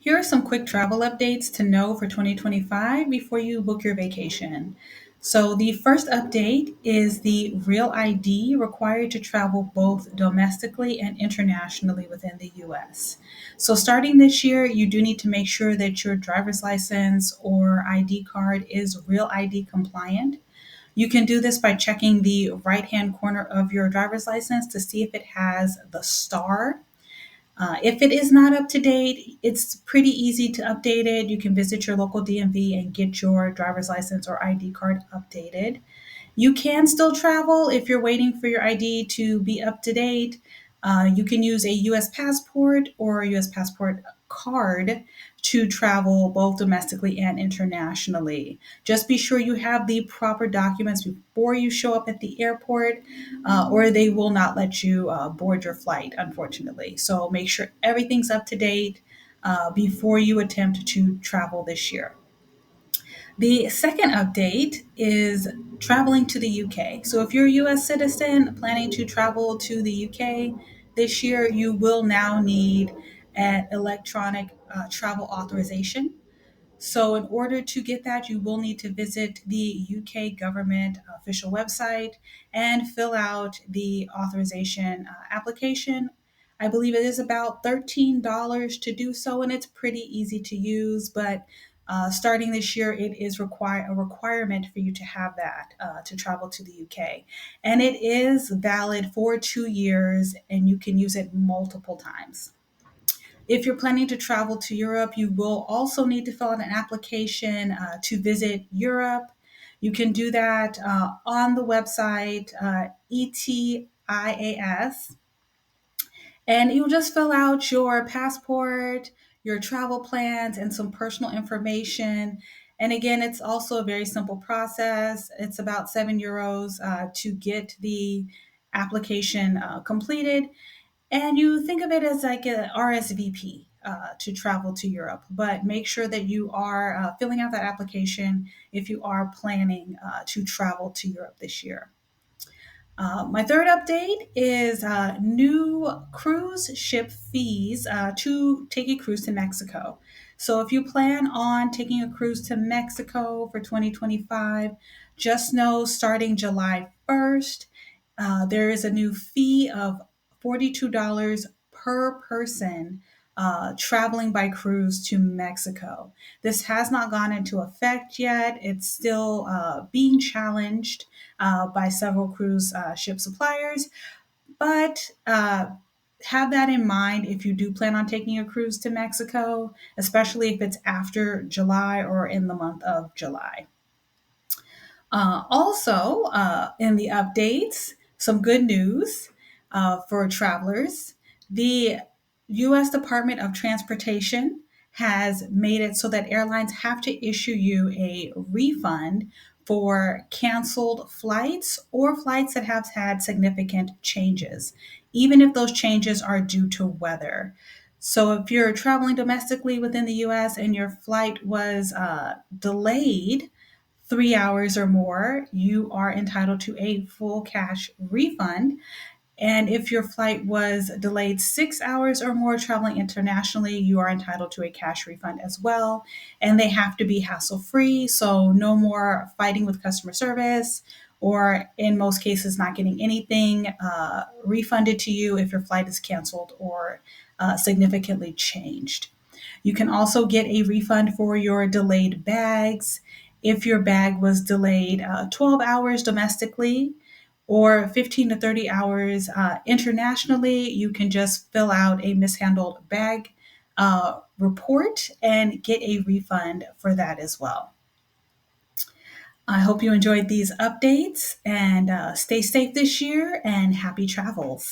Here are some quick travel updates to know for 2025 before you book your vacation. So, the first update is the Real ID required to travel both domestically and internationally within the US. So, starting this year, you do need to make sure that your driver's license or ID card is Real ID compliant. You can do this by checking the right hand corner of your driver's license to see if it has the star. If it is not up to date, it's pretty easy to update it. You can visit your local DMV and get your driver's license or ID card updated. You can still travel if you're waiting for your ID to be up to date. You can use a US passport or a US passport card to travel both domestically and internationally. Just be sure you have the proper documents before you show up at the airport, or they will not let you board your flight, unfortunately. So make sure everything's up to date before you attempt to travel this year. The second update is traveling to the UK. So, if you're a US citizen planning to travel to the UK this year, you will now need an electronic travel authorization. So, in order to get that, you will need to visit the UK government official website and fill out the authorization application. I believe it is about $13 to do so, and it's pretty easy to use. But starting this year, it is a requirement for you to have that to travel to the UK, and it is valid for 2 years, and you can use it multiple times. If you're planning to travel to Europe, you will also need to fill out an application to visit Europe. You can do that on the website ETIAS, and you'll just fill out your passport, your travel plans, and some personal information. And again, it's also a very simple process. It's about €7 to get the application completed, and you think of it as like a RSVP to travel to Europe, but make sure that you are filling out that application if you are planning to travel to Europe this year. My third update is new cruise ship fees to take a cruise to Mexico. So, if you plan on taking a cruise to Mexico for 2025, just know starting July 1st, there is a new fee of $42 per person traveling by cruise to Mexico. This has not gone into effect yet. It's still being challenged by several cruise ship suppliers, but have that in mind if you do plan on taking a cruise to Mexico, especially if it's after July or in the month of July. Also, in the updates, some good news for travelers. The U.S. Department of Transportation has made it so that airlines have to issue you a refund for canceled flights or flights that have had significant changes, even if those changes are due to weather. So, if you're traveling domestically within the US and your flight was delayed 3 hours or more, you are entitled to a full cash refund. And if your flight was delayed 6 hours or more traveling internationally, you are entitled to a cash refund as well. And they have to be hassle free. So, no more fighting with customer service, or in most cases, not getting anything refunded to you if your flight is canceled or significantly changed. You can also get a refund for your delayed bags. If your bag was delayed 12 hours domestically or 15 to 30 hours internationally, you can just fill out a mishandled bag report and get a refund for that as well. I hope you enjoyed these updates and stay safe this year and happy travels.